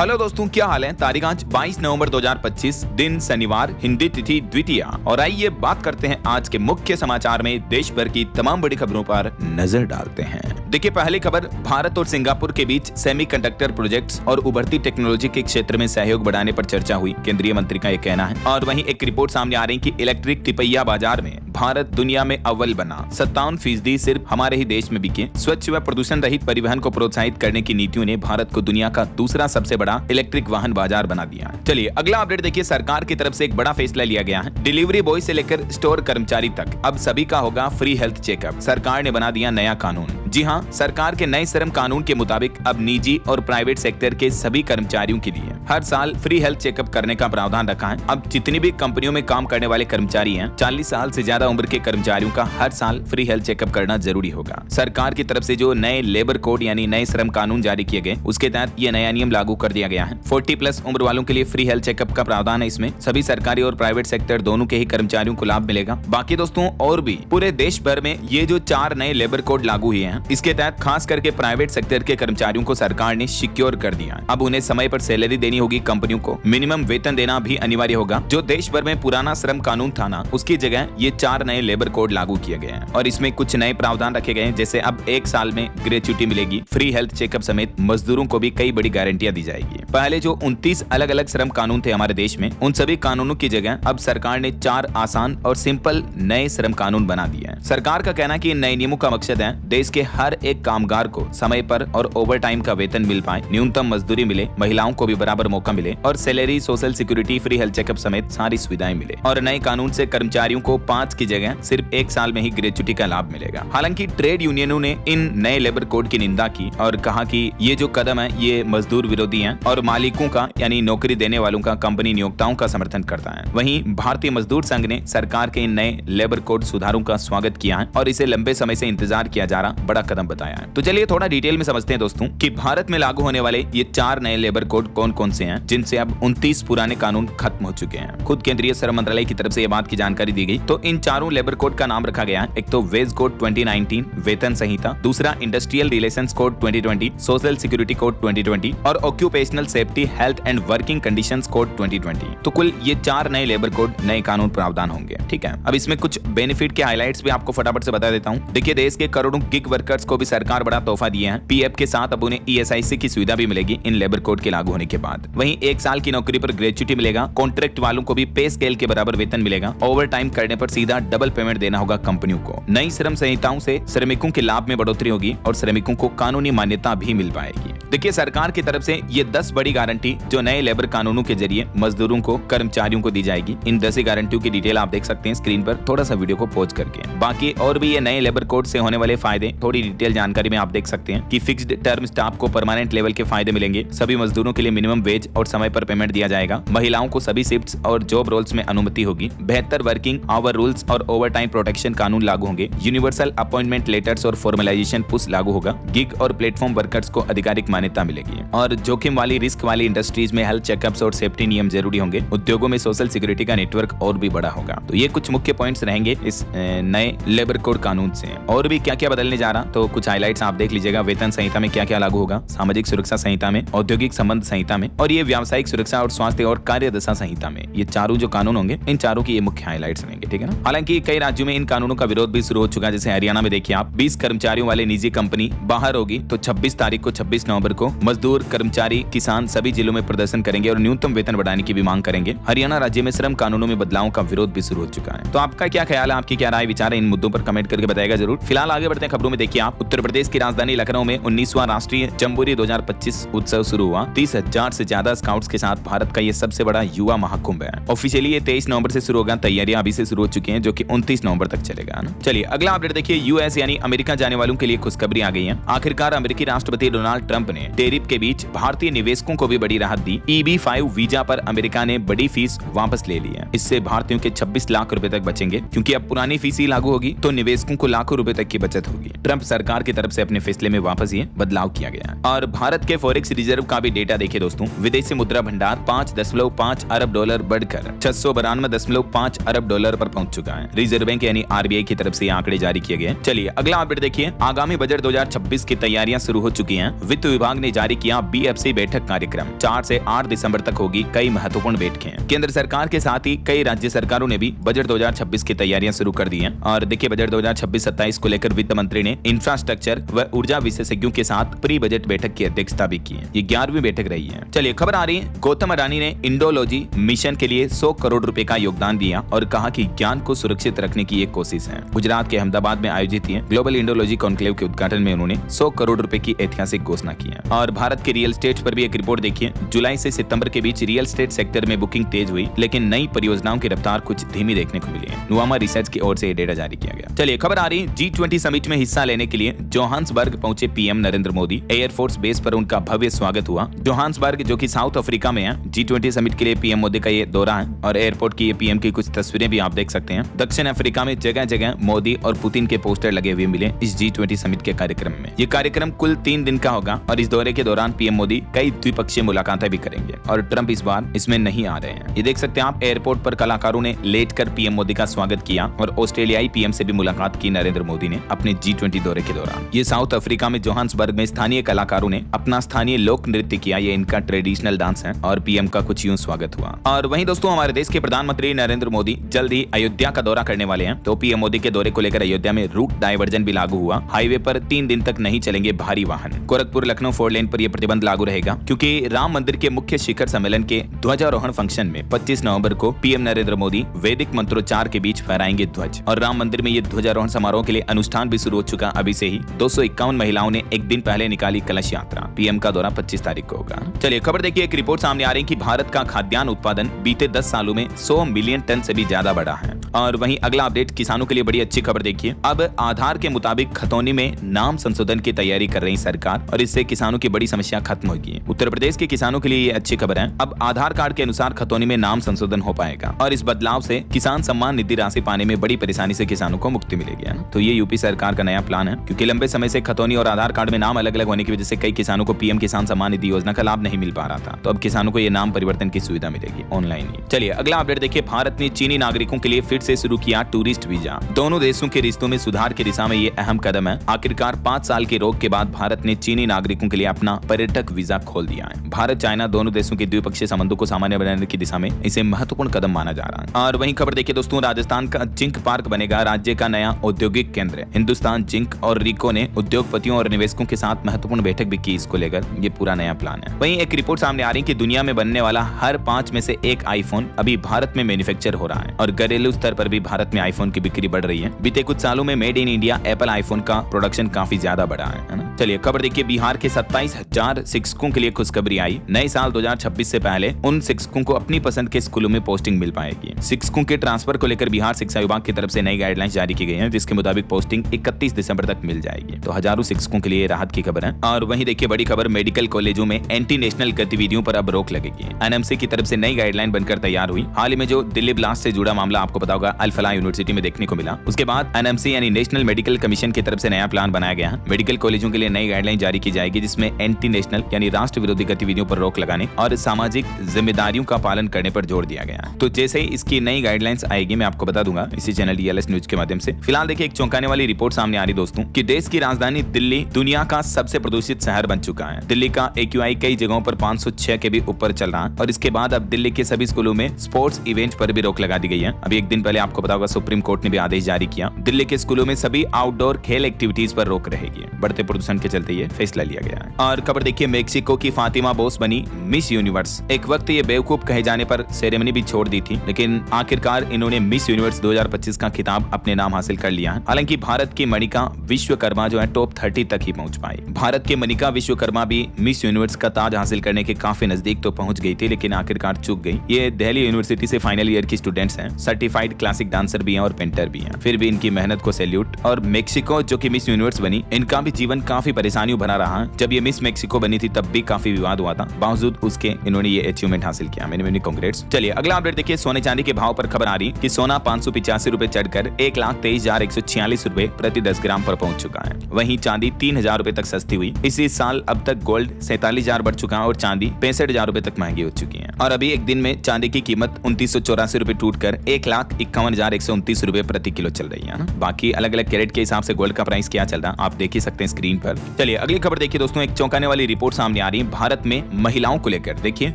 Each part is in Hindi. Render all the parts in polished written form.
हेलो दोस्तों, क्या हाल है। तारीख आज 22 नवंबर 2025, दिन शनिवार, हिंदी तिथि द्वितीया। और आइए बात करते हैं आज के मुख्य समाचार में देश भर की तमाम बड़ी खबरों पर नजर डालते हैं। देखिए, पहली खबर, भारत और सिंगापुर के बीच सेमीकंडक्टर प्रोजेक्ट्स और उभरती टेक्नोलॉजी के क्षेत्र में सहयोग बढ़ाने पर चर्चा हुई, केंद्रीय मंत्री का यह कहना है। और वहीं एक रिपोर्ट सामने आ रही कि इलेक्ट्रिक तिपैया बाजार में भारत दुनिया में अव्वल बना, 57% सिर्फ हमारे ही देश में बिके। स्वच्छ व प्रदूषण रहित परिवहन को प्रोत्साहित करने की नीतियों ने भारत को दुनिया का दूसरा सबसे बड़ा इलेक्ट्रिक वाहन बाजार बना दिया। चलिए अगला अपडेट देखिए, सरकार की तरफ से एक बड़ा फैसला लिया गया है। डिलीवरी बॉय से लेकर स्टोर कर्मचारी तक अब सभी का होगा फ्री हेल्थ चेकअप। सरकार ने बना दिया नया कानून। जी हाँ, सरकार के नए श्रम कानून के मुताबिक अब निजी और प्राइवेट सेक्टर के सभी कर्मचारियों के लिए हर साल फ्री हेल्थ चेकअप करने का प्रावधान रखा है। अब जितनी भी कंपनियों में काम करने वाले कर्मचारी हैं, 40 साल से ज्यादा उम्र के कर्मचारियों का हर साल फ्री हेल्थ चेकअप करना जरूरी होगा। सरकार की तरफ से जो नए लेबर कोड यानी नए श्रम कानून जारी किए गए, उसके तहत ये नया नियम लागू कर दिया गया है। 40+ उम्र वालों के लिए फ्री हेल्थ चेकअप का प्रावधान है। इसमें सभी सरकारी और प्राइवेट सेक्टर दोनों के ही कर्मचारियों को लाभ मिलेगा। बाकी दोस्तों, और भी पूरे देश भर में ये जो 4 नए लेबर कोड लागू हुए हैं, इसके तहत खास करके प्राइवेट सेक्टर के कर्मचारियों को सरकार ने सिक्योर कर दिया है। अब उन्हें समय पर सैलरी देनी होगी, कंपनियों को मिनिमम वेतन देना भी अनिवार्य होगा। जो देश भर में पुराना श्रम कानून था ना, उसकी जगह ये 4 नए लेबर कोड लागू किए गए हैं। और इसमें कुछ नए प्रावधान रखे गए हैं, जैसे अब 1 साल में ग्रेच्युटी मिलेगी, फ्री हेल्थ चेकअप समेत मजदूरों को भी कई बड़ी गारंटियां दी जाएगी। पहले जो 29 अलग अलग श्रम कानून थे हमारे देश में, उन सभी कानूनों की जगह अब सरकार ने 4 आसान और सिंपल नए श्रम कानून बना दिए हैं। सरकार का कहना है कि इन नए नियमों का मकसद है देश के हर एक कामगार को समय पर और ओवर टाइम का वेतन मिल पाए, न्यूनतम मजदूरी मिले, महिलाओं को भी बराबर मौका मिले और salary, social security, free health checkup समेत सारी सुविधाएं मिले। और नए कानून से कर्मचारियों को 5 की जगह सिर्फ 1 साल में ही ग्रेच्युटी का लाभ मिलेगा। हालांकि ट्रेड यूनियनों ने इन नए लेबर कोड की निंदा की और कहा कि ये जो कदम है ये मजदूर विरोधी है और मालिकों का यानी नौकरी देने वालों का, कंपनी नियोक्ताओं का समर्थन करता है। वहीं भारतीय मजदूर संघ ने सरकार के इन नए लेबर कोड सुधारों का स्वागत किया है और इसे लंबे समय से इंतजार किया जा रहा बड़ा कदम बताया है। तो चलिए थोड़ा डिटेल में समझते हैं दोस्तों कि भारत में लागू होने वाले ये 4 नए लेबर कोड कौन कौन से हैं, जिनसे अब 29 पुराने कानून खत्म हो चुके हैं। खुद केंद्रीय श्रम मंत्रालय की तरफ से ये बात की जानकारी दी गई। तो इन चारों लेबर कोड का नाम रखा गया है। एक तो वेज कोड 2019 वेतन संहिता, दूसरा industrial relations code 2020, social security code 2020 और occupational safety, health and working conditions code 2020। तो कुल ये 4 नए लेबर कोड, नए कानून प्रावधान होंगे। ठीक है, अब इसमें कुछ बेनिफिट के हाइलाइट्स भी आपको फटाफट से बता देता हूं। देखिए, देश के करोड़ों गिग वर्कर्स को भी सरकार बड़ा तोहफा दिया है। पीएफ के साथ अब उन्हें ESIC की सुविधा भी मिलेगी इन लेबर कोड के लागू होने के बाद। वहीं 1 साल की नौकरी पर ग्रेच्युटी मिलेगा। कॉन्ट्रैक्ट वालों को भी पे स्केल के बराबर वेतन मिलेगा। ओवर टाइम करने पर सीधा डबल पेमेंट देना होगा कंपनियों को। नई श्रम संहिताओं से श्रमिकों के लाभ में बढ़ोतरी होगी और श्रमिकों को कानूनी मान्यता भी मिल पाएगी। देखिए, सरकार की तरफ से ये 10 बड़ी गारंटी जो नए लेबर कानूनों के जरिए मजदूरों को, कर्मचारियों को दी जाएगी। इन 10 गारंटियों की डिटेल आप देख सकते हैं स्क्रीन पर, थोड़ा सा वीडियो को पॉज करके। बाकी और भी ये नए लेबर कोड से होने वाले फायदे थोड़ी डिटेल जानकारी में आप देख सकते हैं कि फिक्स्ड टर्म स्टाफ को परमानेंट लेवल के फायदे मिलेंगे। सभी मजदूरों के लिए मिनिमम वेज और समय पर पेमेंट दिया जाएगा। महिलाओं को सभी शिफ्ट्स और जॉब रोल्स में अनुमति होगी। बेहतर वर्किंग आवर रूल्स और ओवर टाइम प्रोटेक्शन कानून लागू होंगे। यूनिवर्सल अपॉइंटमेंट लेटर्स और फॉर्मलाइजेशन पुश लागू होगा। गिग और प्लेटफॉर्म वर्कर्स को आधिकारिक मान्यता मिलेगी। और जोखिम वाली, रिस्क वाली इंडस्ट्रीज में हेल्थ चेकअप्स और सेफ्टी नियम जरूरी होंगे। उद्योगों में सोशल सिक्योरिटी का नेटवर्क और भी बड़ा होगा। तो ये कुछ मुख्य पॉइंट्स रहेंगे इस नए लेबर कोड कानून से। और भी क्या क्या बदलने जा रहा, तो कुछ हाइलाइट्स आप देख लीजिएगा। वेतन संहिता में क्या क्या लागू होगा, सामाजिक सुरक्षा संहिता में, औद्योगिक संबंध संहिता में और ये व्यावसायिक सुरक्षा और स्वास्थ्य और कार्यदशा संहिता में। ये चारों जो कानून होंगे, इन चारों की ये मुख्य हाइलाइट्स रहेंगे। ठीक है ना। हालांकि कई राज्यों में इन कानूनों का विरोध भी शुरू हो चुका है। जैसे हरियाणा में देखिए आप, 20 कर्मचारियों वाले निजी कंपनी बाहर होगी तो 26 तारीख को, 26 नवंबर को मजदूर, कर्मचारी, किसान सभी जिलों में प्रदर्शन करेंगे और न्यूनतम वेतन बढ़ाने की भी मांग करेंगे। हरियाणा राज्य में श्रम कानूनों में बदलावों का विरोध भी शुरू हो चुका है। तो आपका क्या ख्याल है, आपकी क्या राय विचार है, इन मुद्दों पर कमेंट करके बताएगा जरूर। फिलहाल आगे बढ़ते हैं खबरों में। देखिए आप, उत्तर प्रदेश की राजधानी लखनऊ में 19वां राष्ट्रीय जम्बूरी 2025 उत्सव शुरू हुआ। 30,000 से ज्यादा स्काउट्स के साथ भारत का ये सबसे बड़ा युवा महाकुंभ है। ऑफिशियली ये 23 नवंबर से शुरू होगा। तैयारियां अभी से शुरू हो चुकी हैं, जो कि 29 नवंबर तक चलेगा ना। चलिए अगला अपडेट देखिए। यूएस यानी अमेरिका जाने वालों के लिए खुशखबरी आ गई है। आखिरकार अमेरिकी राष्ट्रपति डोनाल्ड ट्रंप ने टैरिफ के बीच भारतीय निवेशकों को भी बड़ी राहत दी। EB-5 वीजा पर अमेरिका ने बड़ी फीस वापस ले ली है। इससे भारतीयों के 26 लाख रुपए तक बचेंगे, क्योंकि अब पुरानी फीस ही लागू होगी तो निवेशकों को लाखों रुपए तक की बचत होगी। ट्रंप सरकार की तरफ से अपने फैसले में वापस ये बदलाव किया गया। और भारत के फॉरेक्स रिजर्व का भी डेटा देखिए दोस्तों। विदेशी मुद्रा भंडार 5.5 अरब डॉलर बढ़कर 692.5 अरब डॉलर पर पहुंच चुका है। रिजर्व बैंक यानी RBI की तरफ से ये आंकड़े जारी किए गए। चलिए अगला अपडेट देखिए। आगामी बजट 2026 की तैयारियां शुरू हो चुकी हैं। वित्त विभाग ने जारी किया BFC बैठक कार्यक्रम 4 से 8 दिसंबर तक होगी कई महत्वपूर्ण बैठकें। केंद्र सरकार के साथ ही कई राज्य सरकारों ने भी बजट 2026 की तैयारियां शुरू कर दी हैं। और देखिए बजट 2026-27 को लेकर वित्त मंत्री ने इंफ्रास्ट्रक्चर व ऊर्जा विशेषज्ञों के साथ प्री बजट बैठक की अध्यक्षता भी की है। ये 11वीं बैठक रही है। चलिए खबर आ रही है, गौतम अडानी ने इंडोलॉजी मिशन के लिए 100 करोड़ रुपए का योगदान दिया और कहा कि ज्ञान को सुरक्षित रखने की एक कोशिश है। गुजरात के अहमदाबाद में आयोजित ग्लोबल इंडोलॉजी कॉन्क्लेव के उद्घाटन में उन्होंने 100 करोड़ रुपए की ऐतिहासिक घोषणा की है। और भारत के रियल एस्टेट पर भी एक रिपोर्ट देखिए। जुलाई से सितंबर के बीच रियल एस्टेट सेक्टर में बुकिंग तेज हुई, लेकिन नई परियोजनाओं की रफ्तार कुछ धीमी देखने को मिली है। नुवामा रिसर्च की ओर से ये डेटा जारी किया गया। चलिए खबर आ रही, G20 समिट में हिस्सा लेने के लिए जोहान्सबर्ग पहुंचे PM Narendra Modi. Air force base पर उनका भव्य स्वागत हुआ। जोहान्सबर्ग जो कि साउथ अफ्रीका में है, G20 समिट के लिए पीएम मोदी का ये दौरा है और एयरपोर्ट की ये पीएम की कुछ तस्वीरें भी आप देख सकते हैं। दक्षिण अफ्रीका में जगह जगह मोदी और पुतिन के पोस्टर लगे हुए मिले इस G20 समिट के कार्यक्रम में। ये कार्यक्रम कुल 3 दिन का होगा और इस दौरे के दौरान पीएम मोदी कई द्विपक्षीय मुलाकातें भी करेंगे और ट्रंप इस बार इसमें नहीं आ रहे हैं। ये देख सकते हैं आप, एयरपोर्ट पर कलाकारों ने लेटकर पीएम मोदी का स्वागत किया और ऑस्ट्रेलियाई पीएम से भी मुलाकात की नरेंद्र मोदी ने अपने G20 दौरे के दौरान। ये साउथ अफ्रीका में जोहान्सबर्ग में स्थानीय कलाकारों ने अपना स्थानीय लोक नृत्य किया। ये इनका ट्रेडिशनल डांस है और पीएम का कुछ यूं स्वागत हुआ। और वहीं दोस्तों हमारे देश के प्रधानमंत्री नरेंद्र मोदी जल्द ही अयोध्या का दौरा करने वाले हैं। तो पीएम मोदी के दौरे को लेकर अयोध्या में रूट डायवर्जन भी लागू हुआ। हाईवे पर 3 दिन तक नहीं चलेंगे भारी वाहन। गोरखपुर लखनऊ 4 लेन पर यह प्रतिबंध लागू रहेगा क्योंकि राम मंदिर के मुख्य शिखर सम्मेलन के ध्वजारोहण फंक्शन में 25 नवंबर को पीएम नरेंद्र मोदी वैदिक मंत्रोच्चार के बीच फहराएंगे ध्वज। और राम मंदिर में ये ध्वजारोहण समारोह के लिए अनुष्ठान भी शुरू हो चुका। अभी से ही 251 महिलाओं ने एक दिन पहले निकाली कलश यात्रा। पीएम का दौरा 25 तारीख को होगा। चलिए खबर देखिए, एक रिपोर्ट सामने आ रही है कि भारत का खाद्यान्न उत्पादन बीते 10 सालों में 100 मिलियन टन से भी ज्यादा बढ़ा है। और वहीं अगला अपडेट किसानों के लिए बड़ी अच्छी खबर देखिए। अब आधार के मुताबिक खतौनी में नाम संशोधन की तैयारी कर रही सरकार और इससे किसानों की बड़ी समस्या खत्म होगी। उत्तर प्रदेश के किसानों के लिए ये अच्छी खबर है। अब आधार कार्ड के अनुसार खतौनी में नाम संशोधन हो पाएगा और इस बदलाव से किसान सम्मान निधि राशि पाने में बड़ी परेशानी से किसानों को मुक्ति मिलेगी। तो ये यूपी सरकार का नया प्लान है क्योंकि लंबे समय से खतौनी और आधार कार्ड में नाम अलग अलग होने की वजह से कई किसानों को पीएम किसान सम्मान निधि योजना का लाभ नहीं मिल पा रहा था। तो अब किसानों को ये नाम परिवर्तन की सुविधा मिलेगी ऑनलाइन ही। चलिए अगला अपडेट देखिए, भारत ने चीनी नागरिकों के लिए फिर से शुरू किया टूरिस्ट वीजा। दोनों देशों के रिश्तों में सुधार की दिशा में ये अहम कदम है। आखिरकार 5 साल के रोक के बाद भारत ने चीनी नागरिकों के लिए अपना पर्यटक वीजा खोल दिया है। भारत चाइना दोनों देशों के द्विपक्षीय संबंधों को सामान्य बनाने की दिशा में इसे महत्वपूर्ण कदम माना जा रहा है। और वहीं खबर देखिए दोस्तों, राजस्थान का जिंक पार्क बनेगा राज्य का नया औद्योगिक केंद्र। हिंदुस्तान जिंक और रिको ने उद्योगपतियों और निवेशकों के साथ महत्वपूर्ण बैठक भी की इसको लेकर। ये पूरा नया प्लान है। वहीं एक रिपोर्ट सामने आ रही है कि दुनिया में बनने वाला हर 5 में से 1 आईफोन अभी भारत में मैन्युफैक्चर हो रहा है और घरेलू स्तर पर भी भारत में आईफोन की बिक्री बढ़ रही है। बीते कुछ सालों में made in India Apple iPhone का प्रोडक्शन काफी ज्यादा बढ़ा है ना। चलिए खबर देखिए, बिहार के 27,000 शिक्षकों के लिए खुशखबरी आई। नए साल 2026 से पहले उन शिक्षकों को अपनी पसंद के स्कूलों में पोस्टिंग मिल पाएगी। शिक्षकों के ट्रांसफर को लेकर बिहार शिक्षा विभाग की तरफ से नई गाइडलाइंस जारी की गई है, जिसके मुताबिक पोस्टिंग 31 दिसंबर तक मिल जाएगी। तो हजारों शिक्षकों के लिए राहत की खबर है। और वहीं देखिए बड़ी खबर, मेडिकल कॉलेजों में एंटी नेशनल गतिविधियों पर अब रोक लगेगी। एनएमसी की तरफ से नई गाइडलाइन बनकर तैयार हुई। हाल ही में जो दिल्ली ब्लास्ट से जुड़ा मामला आपको पता होगा अल-फलाह यूनिवर्सिटी में देखने को मिला, उसके बाद एनएमसी यानी नेशनल मेडिकल कमीशन की तरफ से नया प्लान बनाया गया है। मेडिकल कॉलेजों के लिए नई गाइडलाइन जारी की जाएगी, जिसमें एंटी नेशनल यानी राष्ट्र विरोधी गतिविधियों पर रोक लगाने और सामाजिक जिम्मेदारियों का पालन करने पर जोर दिया गया है। तो जैसे ही इसकी नई गाइडलाइंस आएगी मैं आपको बता दूंगा इसी चैनल डीएलएस न्यूज के माध्यम से। फिलहाल देखिए एक चौंकाने वाली रिपोर्ट सामने आ रही दोस्तों कि देश की राजधानी दिल्ली दुनिया का सबसे प्रदूषित शहर बन चुका है। दिल्ली का AQI कई जगहों पर 506 के भी ऊपर चल रहा है और इसके बाद अब दिल्ली के सभी स्कूलों में स्पोर्ट्स इवेंट पर भी रोक लगा दी गई है। अभी एक दिन पहले आपको पता होगा सुप्रीम कोर्ट ने भी आदेश जारी किया। दिल्ली के स्कूलों में सभी आउटडोर खेल एक्टिविटीज पर रोक रहेगी। बढ़ते प्रदूषण के चलते ये फैसला लिया गया है। और खबर देखिए, मेक्सिको की फातिमा बोस बनी मिस यूनिवर्स। एक वक्त ये बेवकूफ कहे जाने पर सेरेमनी भी छोड़ दी थी, लेकिन आखिरकार इन्होंने मिस यूनिवर्स 2025 का खिताब अपने नाम हासिल कर लिया है। हालांकि भारत की मणिका विश्वकर्मा जो है टॉप 30 तक ही पहुंच पाई। भारत के मणिका विश्वकर्मा भी मिस यूनिवर्स का ताज हासिल करने के काफी नजदीक तो पहुंच गई थी, लेकिन आखिरकार चूक गई। ये दिल्ली यूनिवर्सिटी से फाइनल ईयर की स्टूडेंट्स हैं, सर्टिफाइड क्लासिक डांसर भी हैं और पेंटर भी हैं। फिर भी इनकी मेहनत को सैल्यूट। और मेक्सिको जो कि मिस यूनिवर्स बनी, इनका भी जीवन काफी परेशानियों भरा रहा। जब ये मिस मेक्सिको बनी थी तब भी काफी विवाद हुआ था, बावजूद उसके इन्होंने ये अचीवमेंट हासिल किया। मैंने कांग्रेट्स। चलिए अगला अपडेट देखिए, सोने चांदी के भाव पर खबर आ रही कि सोना 585 रुपए चढ़कर 1,23,146 रुपए प्रति 10 ग्राम पर पहुंच चुका है। वहीं चांदी 3,000 रुपए तक सस्ती हुई। इसी साल अब तक गोल्ड 47,000 बढ़ चुका है और चांदी 65,000 रुपए तक महंगी हो चुकी है। और अभी एक दिन में चांदी की कीमत 2984 रुपए टूटकर 1,51,129 रुपए प्रति किलो चल रही है। बाकी अलग अलग कैरेट के हिसाब से गोल्ड का प्राइस क्या चल रहा है आप देख ही सकते हैं स्क्रीन पर। कर। चलिए अगली खबर देखिए दोस्तों, एक चौंकाने वाली रिपोर्ट सामने आ रही है भारत में महिलाओं को लेकर। देखिए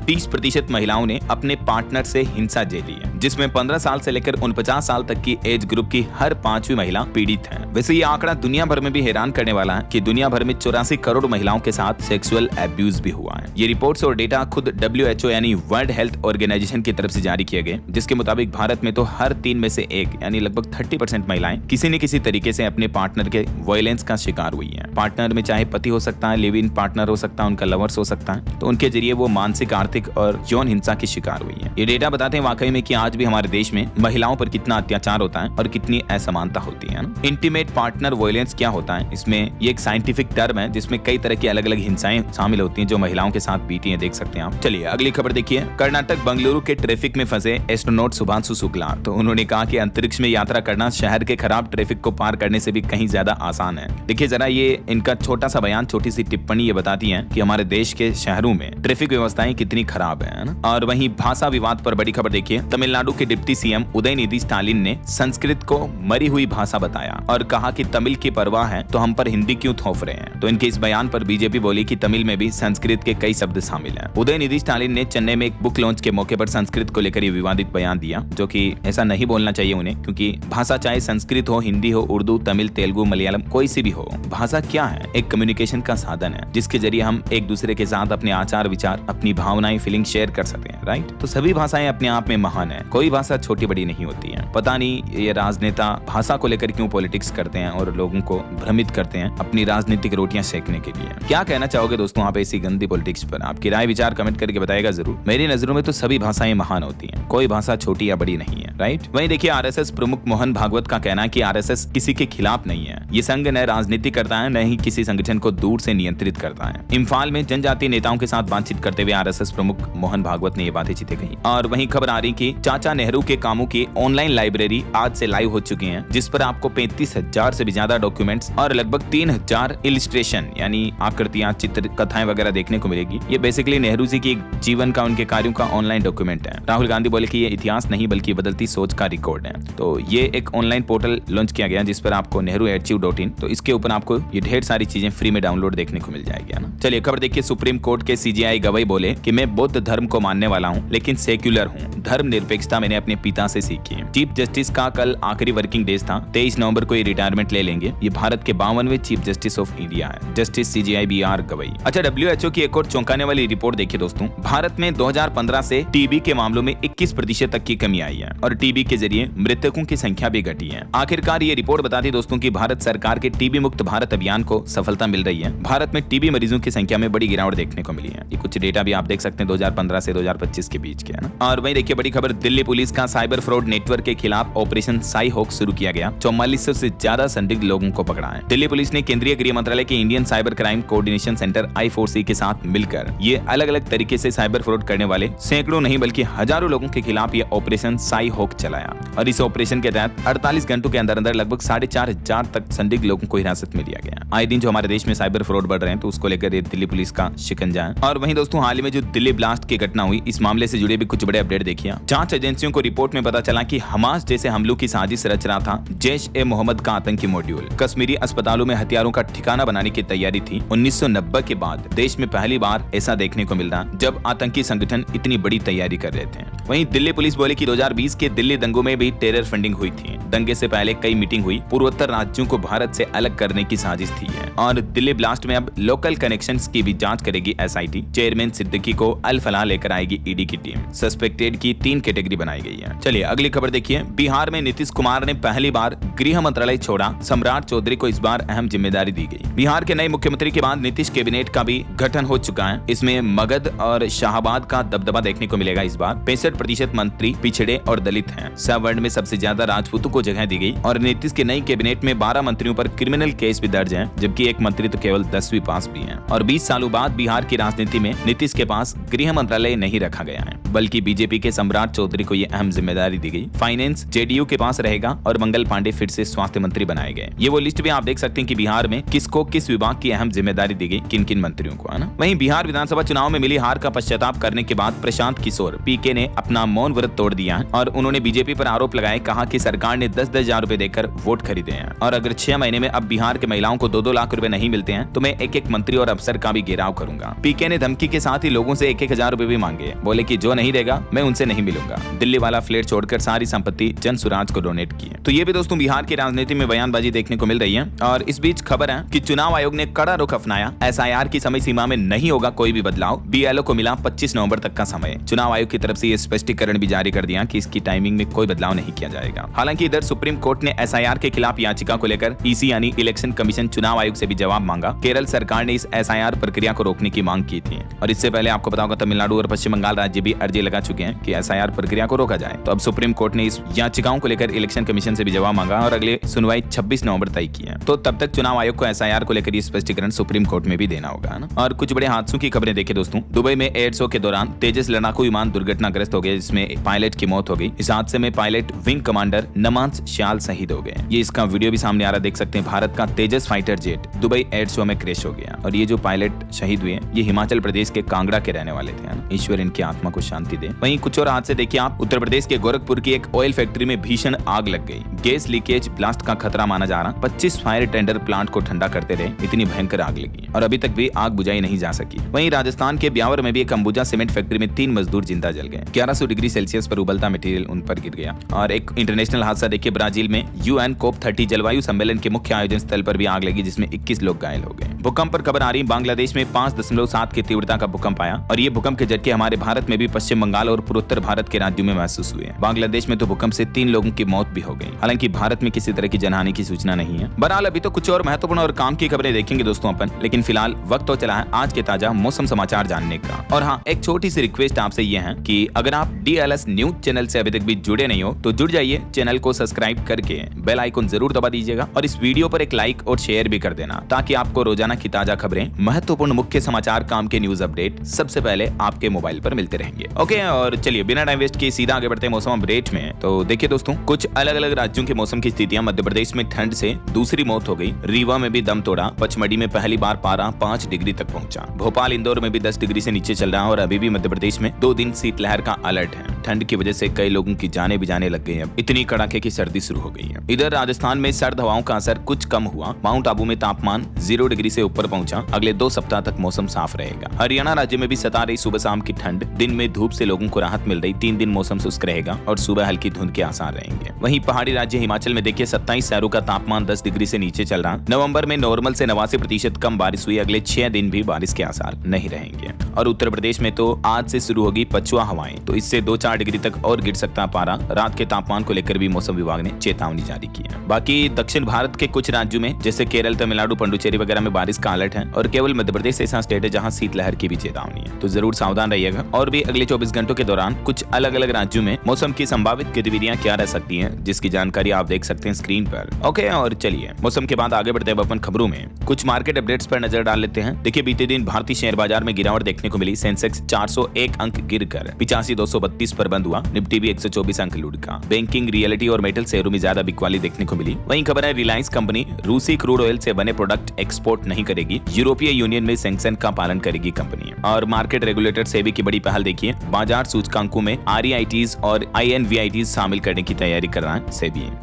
30% महिलाओं ने अपने पार्टनर से हिंसा झेली है, जिसमें 15 साल से लेकर 49 साल तक की एज ग्रुप की हर 5वीं महिला पीड़ित है। वैसे ये आंकड़ा दुनिया भर में भी हैरान करने वाला है कि दुनिया भर में 84 करोड़ महिलाओं के साथ सेक्सुअल एब्यूज भी हुआ है। ये रिपोर्ट्स और डेटा खुद WHO यानी वर्ल्ड हेल्थ ऑर्गेनाइजेशन की तरफ से जारी किए गए, जिसके मुताबिक भारत में तो हर 3 में से एक यानी लगभग 30% महिलाएं किसी न किसी तरीके से अपने पार्टनर के वायलेंस का शिकार हुई है। पार्टनर में चाहे पति हो सकता है, लिव इन पार्टनर हो सकता है, उनका लवर्स हो सकता है, तो उनके जरिए वो मानसिक, आर्थिक और यौन हिंसा की शिकार हुई है। ये डेटा बताते हैं वाकई में कि आज भी हमारे देश में महिलाओं पर कितना अत्याचार होता है और कितनी असमानता होती है। इंटीमेट पार्टनर वायलेंस क्या होता है? इसमें ये एक साइंटिफिक टर्म है जिसमें कई तरह की अलग अलग हिंसाएं शामिल होती हैं जो महिलाओं के साथ बीती हैं, देख सकते हैं आप। चलिए अगली खबर देखिए, कर्नाटक बंगलुरु के ट्रैफिक में फंसे एस्ट्रोनॉट शुभांशु शुक्ला। तो उन्होंने कहा कि अंतरिक्ष में यात्रा करना शहर के खराब ट्रैफिक को पार करने से भी कहीं ज्यादा आसान है। देखिए जरा ये इनका छोटा सा बयान, छोटी सी टिप्पणी ये बताती है कि हमारे देश के शहरों में ट्रैफिक व्यवस्थाएं कितनी खराब है ना। और वहीं भाषा विवाद पर बड़ी खबर देखिए, तमिलनाडु के डिप्टी सीएम उदयनिधि स्टालिन ने संस्कृत को मरी हुई भाषा बताया और कहा कि तमिल की परवाह है तो हम पर हिंदी क्यों थोप रहे हैं। तो इनके इस बयान पर बीजेपी बोली कि तमिल में भी संस्कृत के कई शब्द शामिल हैं। उदयनिधि स्टालिन ने चेन्नई में एक बुक लॉन्च के मौके पर संस्कृत को लेकर ये विवादित बयान दिया, जो कि ऐसा नहीं बोलना चाहिए उन्हें, क्योंकि भाषा चाहे संस्कृत हो, हिंदी हो, उर्दू, तमिल, तेलुगु, मलयालम, कोई सी भी हो, भाषा क्या है? एक कम्युनिकेशन का साधन है जिसके जरिए हम एक दूसरे के साथ अपने आचार विचार, अपनी भावनाएं, फीलिंग शेयर कर सकते हैं, राइट। तो सभी भाषाएं अपने आप में महान है, कोई भाषा छोटी बड़ी नहीं होती है। पता नहीं ये राजनेता भाषा को लेकर क्यों पॉलिटिक्स करते हैं और लोगों को भ्रमित करते हैं अपनी राजनीतिक रोटियां सेकने के लिए। क्या कहना चाहोगे दोस्तों आप ऐसी गंदी पॉलिटिक्स पर? आपकी राय विचार कमेंट करके बताएगा जरूर। मेरी नजरों में तो सभी भाषाएं महान होती हैं, कोई भाषा छोटी या बड़ी नहीं है, राइट। वहीं देखिए आरएसएस प्रमुख मोहन भागवत का कहना है कि आरएसएस किसी के खिलाफ नहीं है। ये संघ न राजनीति करता है, न ही किसी संगठन को दूर से नियंत्रित करता है। इम्फाल में जनजातीय नेताओं के साथ बातचीत करते हुए आरएसएस प्रमुख मोहन भागवत ने ये बातें चिते कही। और वहीं खबर आ रही कि चाचा नेहरू के कामों की ऑनलाइन लाइब्रेरी आज से लाइव हो चुकी है, जिस पर आपको 35,000 से भी ज्यादा डॉक्यूमेंट्स और लगभग 3,000 इलिस्ट्रेशन यानी आकृतियां, चित्र, कथाएं वगैरह देखने को मिलेगी। ये बेसिकली नेहरू जी की जीवन का, उनके कार्यों का ऑनलाइन डॉक्यूमेंट है। राहुल गांधी बोले कि ये इतिहास नहीं बल्कि बदलती सोच का रिकॉर्ड है। तो ये एक ऑनलाइन पोर्टल लॉन्च किया गया जिस पर आपको nehruarchive.in, तो इसके ऊपर आपको ये ढेर सारी चीजें फ्री में डाउनलोड देखने को मिल जाएगी, है ना। चलिए खबर देखिए, सुप्रीम कोर्ट के CJI गवाही बोले कि मैं बौद्ध धर्म को मानने वाला हूँ लेकिन सेक्युलर हूँ। धर्म निरपेक्षता मैंने अपने पिता से सीखी है। चीफ जस्टिस का कल आखिरी वर्किंग डेज था, 23 नवंबर को ये रिटायरमेंट ले लेंगे। ये भारत के 52वें चीफ जस्टिस ऑफ इंडिया है, जस्टिस CJI BR गवाही। अच्छा, WHO की एक और चौंकाने वाली रिपोर्ट देखिए दोस्तों, भारत में 2015 से टीबी के मामलों में 21% तक की कमी आई है और टीबी के जरिए मृतकों की संख्या भी घटी है। आखिरकार ये रिपोर्ट बताती है दोस्तों कि भारत सरकार के टीबी मुक्त भारत अभियान को सफलता मिल रही है। भारत में टीबी मरीजों की संख्या में बड़ी गिरावट देखने को मिली है। ये कुछ डेटा भी आप देख सकते हैं 2015 से 2025 के बीच के, है ना। और वहीं देखिए बड़ी खबर, दिल्ली पुलिस का साइबर फ्रॉड नेटवर्क के खिलाफ ऑपरेशन साई हॉक शुरू किया गया। 4400 से ज्यादा संदिग्ध लोगों को पकड़ा है। दिल्ली पुलिस ने केंद्रीय गृह मंत्रालय के Indian cyber crime coordination centre I4C के साथ मिलकर ये अलग अलग तरीके से साइबर फ्रॉड करने वाले सैकड़ों नहीं बल्कि हजारों लोगों के खिलाफ ये ऑपरेशन साई हॉक चलाया। और इस ऑपरेशन के तहत 48 घंटों के अंदर अंदर लगभग 4,500 तक संदिग्ध लोगों को हिरासत में लिया गया। आए दिन जो हमारे देश में साइबर फ्रॉड बढ़ रहे हैं तो उसको लेकर ये दिल्ली पुलिस का शिकंजा है। और वहीं दोस्तों हाल ही में जो दिल्ली ब्लास्ट की घटना हुई, इस मामले से जुड़े भी कुछ बड़े अपडेट देखिए। जांच एजेंसियों को रिपोर्ट में पता चला कि हमास जैसे हमलों की साजिश रच रहा था जैश-ए-मोहम्मद का आतंकी मॉड्यूल। कश्मीरी अस्पतालों में हथियारों का ठिकाना बनाने की तैयारी थी। 1990 के बाद देश में पहली बार ऐसा देखने को मिल रहा जब आतंकी संगठन इतनी बड़ी तैयारी कर रहे थे। वहीं दिल्ली पुलिस बोले कि 2020 के दिल्ली दंगों में भी टेरर फंडिंग हुई थी। दंगे से पहले कई मीटिंग हुई, पूर्वोत्तर राज्यों को भारत से अलग करने की साजिश थी। और दिल्ली ब्लास्ट में अब लोकल कनेक्शंस की भी जांच करेगी SIT। चेयरमैन सिद्दीकी को अल-फलाह लेकर आएगी ईडी की टीम। सस्पेक्टेड की 3 कैटेगरी बनाई गई है। चलिए अगली खबर देखिए, बिहार में नीतीश कुमार ने पहली बार गृह मंत्रालय छोड़ा। सम्राट चौधरी को इस बार अहम जिम्मेदारी दी गई। बिहार के नए मुख्यमंत्री के बाद नीतीश कैबिनेट का भी गठन हो चुका है। इसमें मगध और शाहबाद का दबदबा देखने को मिलेगा। इस बार 65% मंत्री पिछड़े और दलित हैं। सवर्ण में सबसे ज्यादा राजपूतों को जगह दी गई। और नीतीश के नई कैबिनेट में 12 मंत्रियों पर क्रिमिनल केस भी दर्ज है, जबकि एक मंत्री तो केवल 10वीं पास भी है। और 20 सालों बाद बिहार की राजनीति में नीतीश के पास गृह मंत्रालय नहीं रखा गया है, बल्कि बीजेपी के सम्राट चौधरी को यह अहम जिम्मेदारी दी गई। फाइनेंस JDU के पास रहेगा और मंगल पांडे फिर से स्वास्थ्य मंत्री बनाए गए। ये वो लिस्ट भी आप देख सकते हैं कि बिहार में किसको किस विभाग की अहम जिम्मेदारी दी गई, किन किन मंत्रियों को, है ना। वहीं बिहार विधानसभा चुनाव में मिली हार का पश्चाताप करने के बाद प्रशांत किशोर PK ने अपना मौन व्रत तोड़ दिया और उन्होंने बीजेपी पर आरोप लगाए, कहा कि सरकार ने 10-10 हजार रुपए देकर वोट खरीदे हैं और अगर 6 महीने में अब बिहार के महिलाओं को 2-2 लाख रुपए नहीं मिलते हैं तो मैं एक-एक मंत्री और अफसर का भी घेराव करूंगा। पीके ने धमकी के साथ ही लोगों से 1-1 हजार रुपए भी मांगे, बोले कि जो नहीं देगा मैं उनसे नहीं मिलूंगा। दिल्ली वाला फ्लैट छोड़कर सारी संपत्ति जन सुराज को डोनेट की है। तो ये भी दोस्तों बिहार की राजनीति में बयानबाजी देखने को मिल रही है। और इस बीच खबर है कि चुनाव आयोग ने कड़ा रुख अपनाया, SIR की समय सीमा में नहीं होगा कोई भी बदलाव। BLO को मिला 25 नवंबर तक का समय। चुनाव आयोग की तरफ से ये स्पष्टीकरण भी जारी कर दिया कि इसकी टाइमिंग में कोई बदलाव नहीं किया जाएगा। हालांकि इधर सुप्रीम कोर्ट ने SIR के खिलाफ याचिका को लेकर EC यानी इलेक्शन कमीशन चुनाव आयोग से भी जवाब मांगा। केरल सरकार ने इस SIR प्रक्रिया को रोकने की मांग की थी और इससे पहले आपको पता होगा तमिलनाडु और पश्चिम बंगाल राज्य भी अर्जी लगा चुके हैं कि SIR प्रक्रिया को रोका जाए। तो अब सुप्रीम कोर्ट ने इस याचिकाओं को लेकर इलेक्शन कमीशन से भी जवाब मांगा और अगले सुनवाई 26 नवंबर तय की है। तो तब तक चुनाव आयोग को SIR को लेकर स्पष्टीकरण सुप्रीम कोर्ट में भी देना होगा ना। और कुछ बड़े हादसों की खबरें देखें दोस्तों। दुबई में एयर शो के दौरान तेजस लड़ाकू विमान दुर्घटनाग्रस्त हो गया, जिसमें पायलट की मौत हो गई। इस हादसे में पायलट विंग कमांडर नमाज श्याल शहीद हो गए। ये इसका वीडियो भी सामने आ रहा, देख सकते हैं। भारत का Tejas fighter jet Dubai air show में क्रैश हो गया और ये जो पायलट शहीद हुए ये हिमाचल प्रदेश के कांगड़ा के रहने वाले थे। ईश्वर इनकी आत्मा को शांति दे। वहीं कुछ और हादसे देखिए आप। उत्तर प्रदेश के गोरखपुर की एक ऑयल फैक्ट्री में भीषण आग लग गई। गैस लीकेज ब्लास्ट का खतरा माना जा रहा। 25 फायर टेंडर प्लांट को ठंडा करते रहे, इतनी भयंकर आग लगी और अभी तक भी आग बुझाई नहीं जा सकी। वहीं राजस्थान के ब्यावर में भी एक अंबुजा सीमेंट फैक्ट्री में 3 मजदूर जिंदा जल गए। 1100 डिग्री सेल्सियस पर उबलता मटेरियल उन पर गिर गया। और एक इंटरनेशनल हादसा देखिए, ब्राजील में UN COP30 जलवायु सम्मेलन के मुख्य आयोजन स्थल पर भी आग लगी, जिसमें 21 लोग घायल हो गए। भूकंप पर खबर आ रही, बांग्लादेश में 5.7 की तीव्रता का भूकंप आया और ये भूकंप के झटके हमारे भारत में भी पश्चिम बंगाल और पूर्वोत्तर भारत के राज्यों में महसूस हुए। बांग्लादेश में तो भूकंप से 3 लोगों की मौत भी हो गई। हालांकि भारत में किसी तरह की जनहानि की सूचना नहीं है। बहरहाल अभी तो कुछ और महत्वपूर्ण और काम की खबरें देखेंगे दोस्तों अपन, लेकिन फिलहाल वक्त तो चला है आज के ताजा मौसम समाचार जानने का। और हाँ, एक छोटी सी रिक्वेस्ट आपसे ये है कि अगर आप DLS न्यूज चैनल से अभी तक भी जुड़े नहीं हो तो जुड़ जाइए। चैनल को सब्सक्राइब करके बेल आइकन जरूर दबा दीजिएगा और इस वीडियो पर एक लाइक और शेयर भी कर देना, ताकि आपको रोजाना की ताजा खबरें, महत्वपूर्ण मुख्य समाचार, काम के न्यूज अपडेट सबसे पहले आपके मोबाइल पर मिलते रहेंगे। ओके, और चलिए बिना टाइम वेस्ट किए सीधा आगे बढ़ते हैं मौसम अपडेट में। तो देखिए दोस्तों, कुछ अलग अलग राज्यों के मौसम की स्थितियां। मध्य प्रदेश में ठंड से दूसरी मौत हो गई। रीवा में भी दम तोड़ा। पचमढ़ी में पहली बार पारा 5 डिग्री तक पहुंचा। भोपाल इंदौर में भी 10 डिग्री से नीचे चल रहा है और अभी भी मध्य प्रदेश में 2 दिन शीतलहर का अलर्ट है। ठंड की वजह से कई लोगों की जानें भी जाने लग गई हैं। इतनी कड़ाके की सर्दी शुरू हो गई है। इधर राजस्थान में सर्द हवाओं का असर कुछ कम हुआ। माउंट आबू में तापमान 0 डिग्री से ऊपर पहुंचा। अगले 2 सप्ताह तक मौसम साफ रहेगा। हरियाणा राज्य में भी सता रही सुबह शाम की ठंड। दिन में धूप से लोगों को राहत मिल रही। 3 दिन मौसम शुष्क रहेगा और सुबह हल्की धुंध के आसार रहेंगे। वहीं पहाड़ी राज्य हिमाचल में देखिए 27 शहरों का तापमान 10 डिग्री से नीचे चल रहा। नवंबर में नॉर्मल से 89% कम बारिश हुई। अगले 6 दिन भी बारिश के आसार नहीं रहेंगे। और उत्तर प्रदेश में तो आज से शुरू होगी पछुआ हवाएं, तो इससे 2-4 डिग्री तक और गिर सकता है पारा। रात के तापमान को लेकर भी मौसम विभाग ने चेतावनी जारी की है। बाकी दक्षिण भारत के कुछ राज्यों में जैसे केरल, तमिलनाडु, पुडुचेरी वगैरह में बारिश का अलर्ट है और केवल मध्य प्रदेश ऐसा स्टेट है जहां शीतलहर की भी चेतावनी है, तो जरूर सावधान रहिएगा। और भी अगले 24 घंटों के दौरान कुछ अलग अलग राज्यों में मौसम की संभावित गतिविधियां क्या रह सकती हैं, जिसकी जानकारी आप देख सकते हैं स्क्रीन पर। ओके, और चलिए मौसम के बाद आगे बढ़ते हैं अपन खबरों में। कुछ मार्केट अपडेट्स पर नजर डाल लेते हैं। देखिए, बीते दिन भारतीय शेयर बाजार में गिरावट देखने को मिली। सेंसेक्स 401 अंक गिरकर 85,232 पर बंद हुआ। निफ्टी भी 124 अंक लुढ़का। बैंकिंग, रियलिटी और मेटल शेयरों में ज्यादा बिकवाली देखने को मिली। वहीं खबर है, रिलायंस कंपनी रूसी क्रूड ऑयल से बने प्रोडक्ट एक्सपोर्ट नहीं करेगी। यूरोपीय यूनियन में सैंक्शन का पालन करेगी कंपनी। और मार्केट रेगुलेटर सेबी की बड़ी पहल देखिए, बाजार सूचकांकों में REITs और INVITs शामिल करने की तैयारी कर रहा है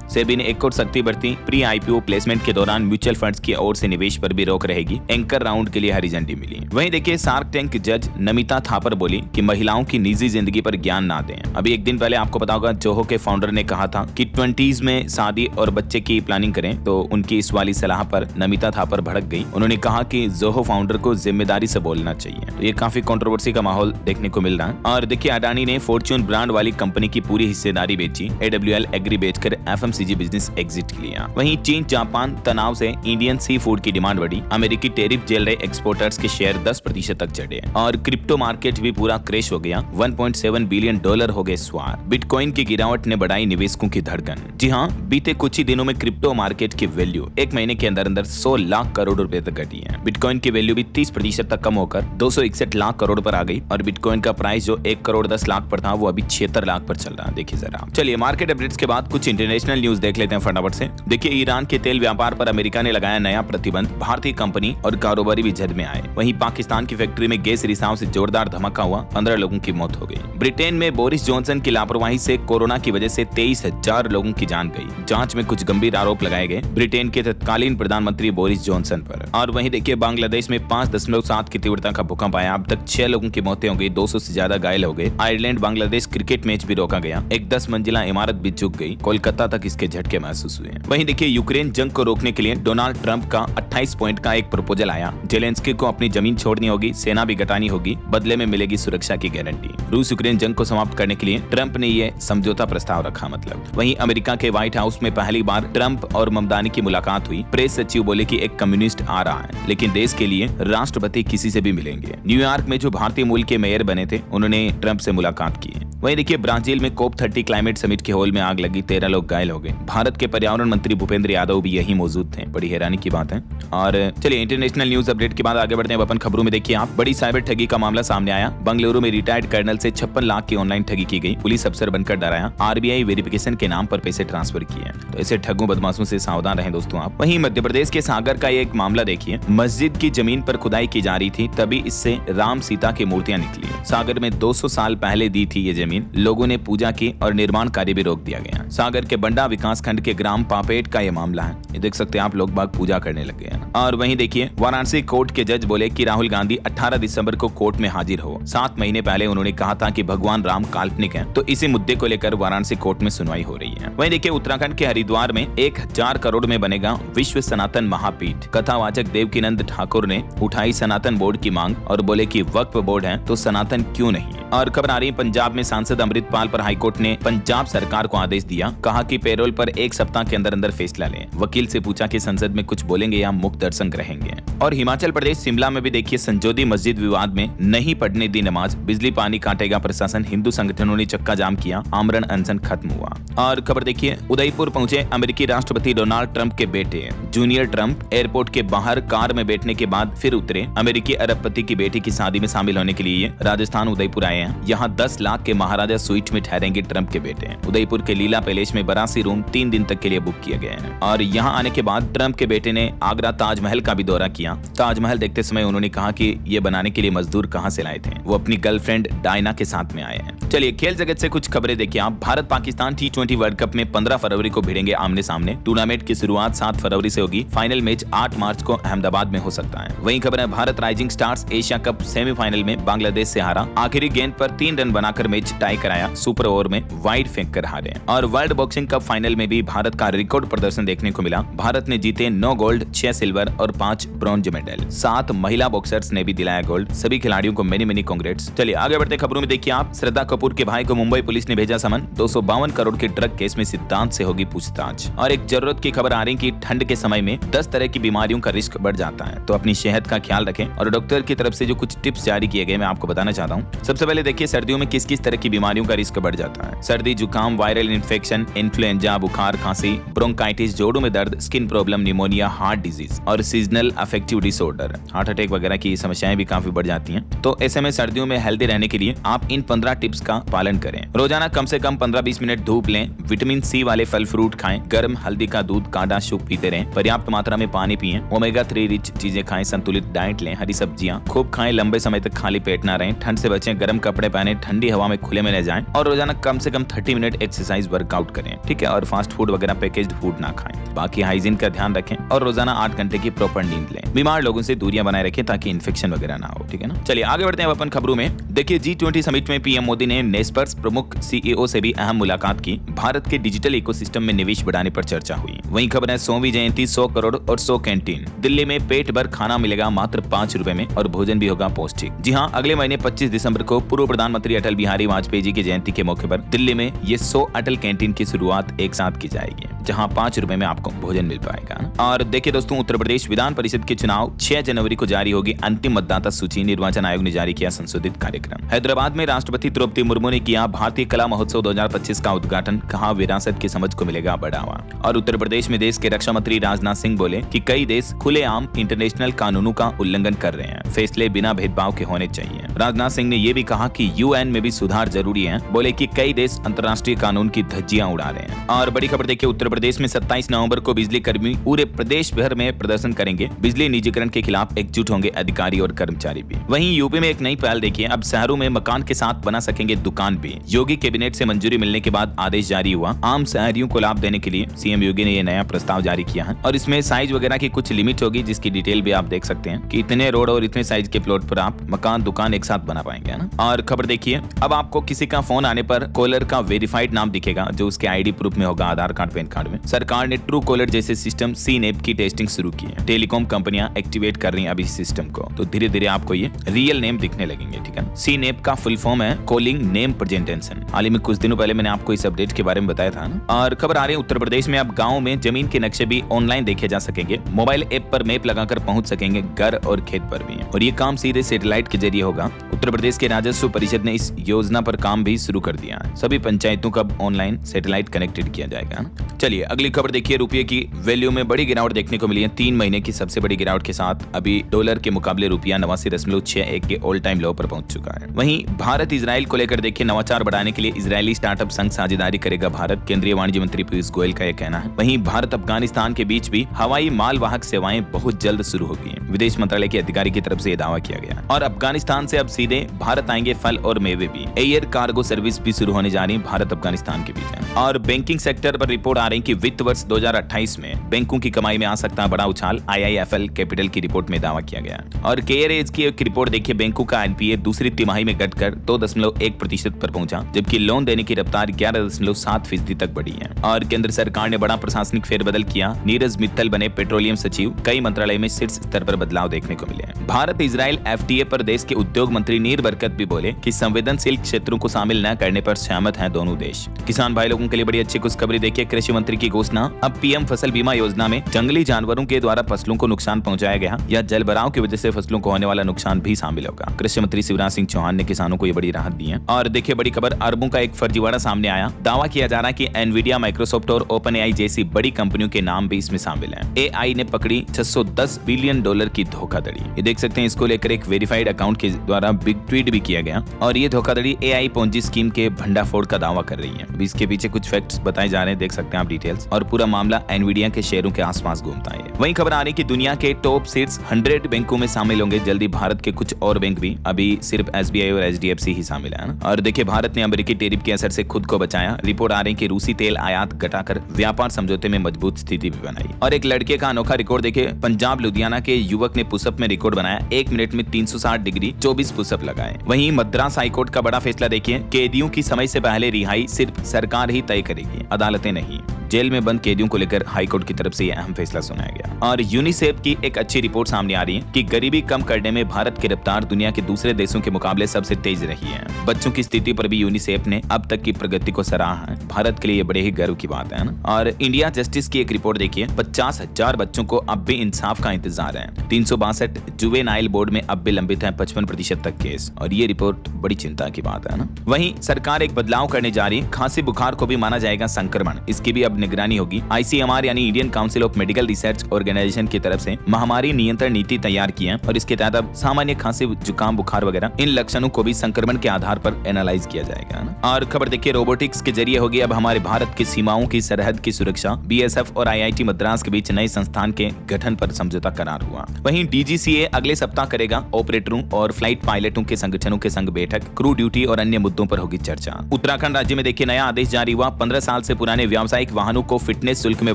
सेबी ने एक और सख्ती बरती। प्री IPO प्लेसमेंट के दौरान म्यूचुअल फंड्स की ओर से निवेश पर भी रोक रहेगी। एंकर राउंड के लिए हरी झंडी मिली। वहीं देखिए, शार्क टैंक जज नमिता थापर बोली कि महिलाओं की निजी जिंदगी पर ज्ञान ना दें। अभी एक दिन पहले आपको पता होगा, जोहो के फाउंडर ने कहा था कि 20s में शादी और बच्चे की प्लानिंग करें, तो उनकी इस वाली सलाह पर नमिता थापर भड़क गई। उन्होंने कहा कि जोहो फाउंडर को जिम्मेदारी से बोलना चाहिए। तो ये काफी कंट्रोवर्सी का माहौल देखने को मिल रहा है। और देखिए, अडानी ने फॉर्च्यून ब्रांड वाली कंपनी की पूरी हिस्सेदारी बेची। AWL एग्री बेचकर FMCG बिजनेस एग्जिट लिया। वहीं चीन जापान तनाव से इंडियन सी फूड की डिमांड बढ़ी। अमेरिकी टैरिफ झेल रहे एक्सपोर्टर्स के शेयर 10% तक चढ़े और क्रिप्टो मार्केट भी पूरा क्रैश हो गया। $1.7 बिलियन हो गए स्वार। बिटकॉइन की गिरावट ने बढ़ाई निवेशकों की धड़कन। जी हाँ, बीते कुछ ही दिनों में क्रिप्टो मार्केट की वैल्यू एक महीने के अंदर 100 लाख करोड़ रुपए तक घटी है। बिटकॉइन की वैल्यू भी 30% तक कम होकर 261 लाख करोड़ पर आ गई और बिटकॉइन का प्राइस जो 1 करोड़ 10 लाख पर था वो अभी 76 लाख पर चल रहा है। देखिए जरा। चलिए मार्केट अपडेट्स के बाद कुछ इंटरनेशनल न्यूज देख लेते हैं फटाफट से। देखिए, ईरान के तेल व्यापार पर अमेरिका ने लगाया नया प्रतिबंध। भारतीय कंपनी और कारोबारी भी जद में आए। वहीं पाकिस्तान की फैक्ट्री में गैस रिसाव से जोरदार धमाका हुआ। 15 लोगों की मौत हो गई। ब्रिटेन में बोरिस जॉनसन की लापरवाही से कोरोना की वजह से 23,000 लोगों की जान गई। जांच में कुछ गंभीर आरोप लगाए गए ब्रिटेन के तत्कालीन प्रधानमंत्री बोरिस जॉनसन पर। और वहीं देखिए बांग्लादेश में 5.7 की तीव्रता का भूकंप आया। अब तक 6 लोगों की मौतें हो गई, 200 से ज्यादा घायल हो गए। आयरलैंड बांग्लादेश क्रिकेट मैच भी रोका गया। एक 10 मंजिला इमारत भी झुक गई। कोलकाता तक इसके झटके महसूस हुए। वहीं देखिए यूक्रेन जंग को रोकने के लिए डोनाल्ड ट्रंप का 28 पॉइंट का एक प्रपोजल आया। जेलेंस्की को अपनी जमीन छोड़नी होगी, सेना भी घटानी होगी, बदले में मिलेगी सुरक्षा की गारंटी। रूस यूक्रेन जंग को समाप्त करने के लिए ट्रंप ने ये समझौता प्रस्ताव रखा। मतलब वहीं अमेरिका के व्हाइट हाउस में पहली बार ट्रंप और ममदानी की मुलाकात हुई। प्रेस सचिव बोले कि एक कम्युनिस्ट आ रहा है, लेकिन देश के लिए राष्ट्रपति किसी से भी मिलेंगे। न्यूयॉर्क में जो भारतीय मूल के मेयर बने थे उन्होंने ट्रंप से मुलाकात की। वहीं देखिए ब्राजील में COP30 क्लाइमेट समिट के हॉल में आग लगी, 13 लोग घायल हो गए। भारत के पर्यावरण मंत्री भूपेंद्र यादव भी यही मौजूद थे। बड़ी हैरानी की बात है। और चलिए इंटरनेशनल न्यूज अपडेट के बाद आगे बढ़ते हैं अपन खबरों में। देखिए आप, बड़ी साइबर ठगी का मामला सामने आया। बंगलुरु में रिटायर्ड कर्नल से 56 लाख की ऑनलाइन ठगी की गई। पुलिस अफसर बनकर डराया, RBI वेरिफिकेशन के नाम पर पैसे ट्रांसफर किए। तो ऐसे ठगों बदमाशों से सावधान रहें दोस्तों आप। वहीं मध्य प्रदेश के सागर का एक मामला देखिए। मस्जिद की जमीन पर खुदाई की जा रही थी, तभी इससे राम सीता की मूर्तियां निकली। सागर में 200 साल पहले दी थी ये जमीन। लोगों ने पूजा की और निर्माण कार्य भी रोक दिया गया। सागर के बंडा विकास खंड के ग्राम पापेट का ये मामला है। ये देख सकते हैं आप, लोग बाग पूजा करने लग गए हैं। और वहीं देखिए वाराणसी कोर्ट के जज बोले कि राहुल गांधी 18 दिसंबर को कोर्ट में हाजिर हो। 7 महीने पहले उन्होंने कहा था कि भगवान राम काल्पनिक है, तो इसी मुद्दे को लेकर वाराणसी कोर्ट में सुनवाई हो रही है। वहीं देखिए उत्तराखंड के हरिद्वार में 1000 करोड़ में बनेगा विश्व सनातन महापीठ। कथावाचक देवकीनंद ठाकुर ने उठाई सनातन बोर्ड की मांग और बोले कि वक्फ बोर्ड है तो सनातन क्यों नहीं। और खबर आ रही है पंजाब में सांसद अमृतपाल पर हाईकोर्ट ने पंजाब सरकार को आदेश दिया। कहा कि पेरोल पर 1 सप्ताह के अंदर अंदर फैसला लें। वकील से पूछा कि संसद में कुछ बोलेंगे या मुक्त दर्शन रहेंगे। और हिमाचल प्रदेश शिमला में भी देखिए संजोदी मस्जिद विवाद में नहीं पढ़ने दी नमाज, बिजली पानी काटेगा प्रशासन। हिंदू संगठनों ने चक्का जाम किया, आमरण अनशन खत्म हुआ। और खबर देखिए उदयपुर पहुंचे अमेरिकी राष्ट्रपति डोनाल्ड ट्रंप के बेटे जूनियर ट्रंप। एयरपोर्ट के बाहर कार में बैठने के बाद फिर उतरे। अमेरिकी अरबपति की बेटी की शादी में शामिल होने के लिए राजस्थान उदयपुर आए हैं। यहाँ 10 लाख के महाराजा स्वीट में ठहरेंगे ट्रंप के बेटे। उदयपुर के लीला पैलेस में 82 रूम 3 दिन तक के लिए बुक किए गए हैं। और यहाँ आने के बाद ट्रंप के बेटे ने आगरा ताजमहल का भी दौरा किया। ताजमहल देखते समय उन्होंने कहा कि ये बनाने के लिए मजदूर कहाँ से लाए थे। वो अपनी गर्लफ्रेंड डायना के साथ में आए हैं। चलिए खेल जगत से कुछ खबरें देखिए आप। Bharat Pakistan T20 world cup में 15 फरवरी को भिड़ेंगे आमने सामने। टूर्नामेंट की शुरुआत 7 फरवरी से होगी। फाइनल मैच 8 मार्च को अहमदाबाद में हो सकता है। वहीं खबर है Bharat rising stars Asia cup semifinal में बांग्लादेश से हारा। आखिरी गेंद पर 3 रन बनाकर मैच टाई कराया। सुपर ओवर में वाइड फेंक कर हारे। और वर्ल्ड बॉक्सिंग कप फाइनल में भी भारत का रिकॉर्ड प्रदर्शन देखने को मिला। भारत ने जीते 9 गोल्ड, 6 सिल्वर और 5 ब्रॉन्ज मेडल। 7 महिला बॉक्सर्स ने भी दिलाया गोल्ड। सभी खिलाड़ियों को मेनी कांग्रेट्स। चलिए आगे बढ़ते खबरों में देखिए आप। श्रद्धा कपूर के भाई को मुंबई पुलिस ने भेजा समन। 252 करोड़ के ड्रग केस में सिद्धांत से होगी पूछताछ। और एक जरूरत की खबर आ रही कि ठंड के समय में 10 तरह की बीमारियों का रिस्क बढ़ जाता है, तो अपनी सेहत का ख्याल रखें। और डॉक्टर की तरफ से जो कुछ टिप्स जारी किए गए मैं आपको बताना चाहता हूँ। सबसे पहले देखिए सर्दियों में किस किस तरह की बीमारियों का रिस्क बढ़ जाता है। सर्दी, जुकाम, वायरल इन्फेक्शन, इन्फ्लुएंजा, बुखार, खांसी, ब्रोंकाइटिस, जोड़ों में दर्द, skin problem, pneumonia, heart disease और seasonal affective disorder, heart attack वगैरह की समस्याएं भी काफी बढ़ जाती हैं। तो ऐसे में सर्दियों में हेल्दी रहने के लिए आप इन 15 टिप्स का पालन करें। रोजाना कम से कम 15-20 मिनट धूप लें। विटामिन C वाले फल फ्रूट खाएं। गर्म हल्दी का दूध, काढ़ा, सूप पीते रहें। पर्याप्त मात्रा में पानी पिएं। ओमेगा 3 रिच चीजें खाएं। संतुलित डाइट लें। हरी सब्जियां खूब खाएं। लंबे समय तक खाली पेट ना रहें। ठंड से बचें। गर्म कपड़े पहने। ठंडी हवा में खुले में न जाएं। और रोजाना कम से कम 30 मिनट एक्सरसाइज वर्कआउट करें। ठीक है। और फास्ट फूड वगैरह पैकेज्ड फूड ना खाएं। बाकी हाइजीन का ध्यान रखें और रोजाना 8 घंटे की प्रॉपर नींद लें। बीमार लोगों से दूरियां बनाए रखें ताकि इन्फेक्शन वगैरह ना हो। ठीक है ना। चलिए आगे बढ़ते हैं अपन खबरों में। देखिए G20 समिट में पीएम मोदी ने नेस्पर्स प्रमुख CEO से भी अहम मुलाकात की। भारत के डिजिटल इकोसिस्टम में निवेश बढ़ाने पर चर्चा हुई। वहीं खबर है 100वीं जयंती, 100 करोड़ और 100 कैंटीन। दिल्ली में पेट भर खाना मिलेगा मात्र 5 रुपए में और भोजन भी होगा पौष्टिक। जी हाँ, अगले महीने 25 दिसंबर को पूर्व प्रधानमंत्री अटल बिहारी वाजपेयी जी की जयंती के मौके पर दिल्ली में ये 100 अटल कैंटीन की शुरुआत एक साथ की जाएगी, जहां 5 रुपए में आपको भोजन मिल पाएगा। और देखिए दोस्तों, उत्तर प्रदेश विधान परिषद के चुनाव 6 जनवरी को जारी होगी अंतिम मतदाता सूची। निर्वाचन आयोग ने जारी किया संशोधित कार्यक्रम। हैदराबाद में राष्ट्रपति द्रौपदी मुर्मू ने किया भारतीय कला महोत्सव 2025 का उद्घाटन। कहा विरासत की समझ को मिलेगा बढ़ावा। और उत्तर प्रदेश में देश के रक्षा मंत्री राजनाथ सिंह बोले कि कई देश खुलेआम इंटरनेशनल कानूनों का उल्लंघन कर रहे हैं। फैसले बिना भेदभाव के होने चाहिए। राजनाथ सिंह ने यह भी कहा कि UN में भी सुधार जरूरी है। बोले कि कई देश अंतर्राष्ट्रीय कानून की धज्जियां उड़ा रहे हैं। और बड़ी खबर देखिए, उत्तर प्रदेश में 27 नवंबर को बिजली कर्मी पूरे प्रदेश भर में प्रदर्शन करेंगे। बिजली निजीकरण के खिलाफ एकजुट होंगे अधिकारी और कर्मचारी भी। वहीं यूपी में एक नई पहल देखिए, अब शहरों में मकान के साथ बना सकेंगे दुकान भी। योगी कैबिनेट से मंजूरी मिलने के बाद आदेश जारी हुआ। आम शहरियों को लाभ देने के लिए सीएम योगी ने ये नया प्रस्ताव जारी किया है और इसमें साइज वगैरह की कुछ लिमिट होगी, जिसकी डिटेल भी आप देख सकते हैं कि इतने रोड और इतने साइज के प्लॉट पर आप मकान दुकान एक साथ बना पाएंगे, है ना। और खबर देखिए, अब आपको किसी का फोन आने पर कॉलर का वेरीफाइड नाम दिखेगा जो उसके आईडी प्रूफ में होगा, आधार कार्ड, पैन कार्ड में। सरकार ने ट्रू कॉलर जैसे सिस्टम CNAP की टेस्टिंग शुरू की है। टेलीकॉम कंपनियां एक्टिवेट कर रही हैं अभी इस सिस्टम को, तो धीरे धीरे आपको ये रियल नेम दिखने लगेंगे, ठीक है। CNAP का फुल फॉर्म है कॉलिंग नेम प्रेजेंटेशन। हाल ही में कुछ दिनों पहले मैंने आपको इस अपडेट के बारे में बताया था ना। और खबर आ रही है उत्तर प्रदेश में अब गाँव में जमीन के नक्शे भी ऑनलाइन देखे जा सकेंगे। मोबाइल ऐप पर मैप लगाकर पहुंच सकेंगे घर और खेत पर भी, और ये काम सीधे सैटेलाइट के जरिए होगा। उत्तर प्रदेश के राजस्व परिषद ने इस योजना पर काम भी शुरू कर दिया है। सभी पंचायतों का ऑनलाइन सैटेलाइट कनेक्टेड किया जाएगा। चलिए अगली खबर देखिए, रुपये की वैल्यू में बड़ी गिरावट देखने को मिली है। 3 महीने की सबसे बड़ी गिरावट के साथ अभी डॉलर के मुकाबले रुपया 89.61 के ऑल टाइम लो पर पहुंच चुका है। वहीं भारत इजराइल को लेकर देखिए, नवाचार बढ़ाने के लिए इजरायली स्टार्टअप संग साझेदारी करेगा भारत, केंद्रीय वाणिज्य मंत्री पीयूष गोयल का यह कहना है। वहीं भारत अफगानिस्तान के बीच भी हवाई मालवाहक सेवाएं बहुत जल्द शुरू होगी। विदेश मंत्रालय के अधिकारी की तरफ से यह दावा किया गया। और अफगानिस्तान से अब सीधे भारत आएंगे फल और मेवे भी। एयर कार्गो सर्विस भी शुरू होने जा रही है भारत अफगानिस्तान के बीच। और बैंकिंग सेक्टर पर रिपोर्ट आ रही है कि वित्त वर्ष 2028 में बैंकों की कमाई में आ सकता है बड़ा उछाल। IIFL कैपिटल की रिपोर्ट में दावा किया गया। और केयरेज की एक रिपोर्ट देखिए, बैंकों का NPA दूसरी तिमाही में घटकर 2.1% पर पहुंचा, जबकि लोन देने की रफ्तार 11.7% तक बढ़ी है। और केंद्र सरकार ने बड़ा प्रशासनिक फेरबदल किया। नीरज मित्तल बने पेट्रोलियम सचिव। कई मंत्रालय में शीर्ष स्तर पर बदलाव देखने को मिले हैं। भारत इजराइल FTA पर देश के उद्योग मंत्री नीर बरकत भी बोले कि संवेदनशील क्षेत्रों को शामिल न करने पर सहमत हैं दोनों देश। किसान भाई लोगों के लिए बड़ी अच्छी खुशखबरी देखिए, कृषि मंत्री की घोषणा। अब PM फसल बीमा योजना में जंगली जानवरों के द्वारा फसलों को नुकसान पहुंचाया गया या जलभराव की वजह से फसलों को होने वाला नुकसान भी शामिल होगा। कृषि मंत्री शिवराज सिंह चौहान ने किसानों को ये बड़ी राहत दी है। और देखिए बड़ी खबर, अरबों का एक फर्जीवाड़ा सामने आया। दावा किया जा रहा है कि एनवीडिया, माइक्रोसॉफ्ट और OpenAI जैसी बड़ी कंपनियों के नाम भी इसमें शामिल हैं। AI ने पकड़ी $610 बिलियन की धोखाधड़ी। ये देख सकते हैं, इसको लेकर एक वेरीफाइड अकाउंट के द्वारा बिग ट्वीट भी किया गया। और ये धोखाधड़ी AI पोंजी स्कीम के भंडाफोड़ का दावा कर रही है। इसके पीछे कुछ फैक्ट्स बताए जा रहे हैं, देख सकते हैं आप डिटेल्स। और पूरा मामला एनवीडिया के शेयरों के आसपास घूमता है। वहीं खबर आ रही कि दुनिया के टॉप शीर्ष 100 बैंकों में शामिल होंगे जल्दी भारत के कुछ और बैंक भी। अभी सिर्फ SBI और HDFC ही शामिल है ना। और देखिए, भारत ने अमेरिकी टैरिफ के असर से खुद को बचाया। रिपोर्ट आ रही कि रूसी तेल आयात घटाकर व्यापार समझौते में मजबूत स्थिति भी बनाई। और एक लड़के का अनोखा रिकॉर्ड देखिए, पंजाब लुधियाना के युवक ने पुशअप में रिकॉर्ड बनाया। 1 मिनट में 360 डिग्री 24 पुशअप लगाए। वहीं मद्रास हाईकोर्ट का बड़ा फैसला देखिए, कैदियों की समय से पहले रिहाई सिर्फ सरकार ही तय करेगी, अदालतें नहीं। जेल में बंद कैदियों को लेकर हाईकोर्ट की तरफ से यह अहम फैसला सुनाया गया। और यूनिसेफ की एक अच्छी रिपोर्ट सामने आ रही है कि गरीबी कम करने में भारत की रफ्तार दुनिया के दूसरे देशों के मुकाबले सबसे तेज रही है। बच्चों की स्थिति पर भी यूनिसेफ ने अब तक की प्रगति को सराहा है। भारत के लिए ये बड़े ही गर्व की बात है ना। और इंडिया जस्टिस की एक रिपोर्ट देखिए, 50,000 बच्चों को अब भी इंसाफ का इंतजार है। 362 जुवेनाइल बोर्ड में अब भी लंबित है 55% तक केस। और ये रिपोर्ट बड़ी चिंता की बात है ना। वहीं सरकार एक बदलाव करने जा रही है, खांसी बुखार को भी माना जाएगा संक्रमण, इसकी भी अब निगरानी होगी। ICMR यानी Indian council of medical research organisation की तरफ से महामारी नियंत्रण नीति तैयार की है। और इसके तहत अब सामान्य खांसी, जुकाम, बुखार वगैरह इन लक्षणों को भी संक्रमण के आधार पर एनालाइज किया जाएगा ना। और खबर देखिए, रोबोटिक्स के जरिए होगी अब हमारे भारत की सीमाओं की सरहद की सुरक्षा। BSF और IIT मद्रास के बीच नए संस्थान के गठन पर समझौता करार हुआ। वहीं DGCA अगले सप्ताह करेगा ऑपरेटरों और फ्लाइट पायलटों के संगठनों के संग बैठक। क्रू ड्यूटी और अन्य मुद्दों पर होगी चर्चा। उत्तराखंड राज्य में देखिए, नया आदेश जारी हुआ। 15 साल से पुराने व्यावसायिक वाहनों को फिटनेस शुल्क में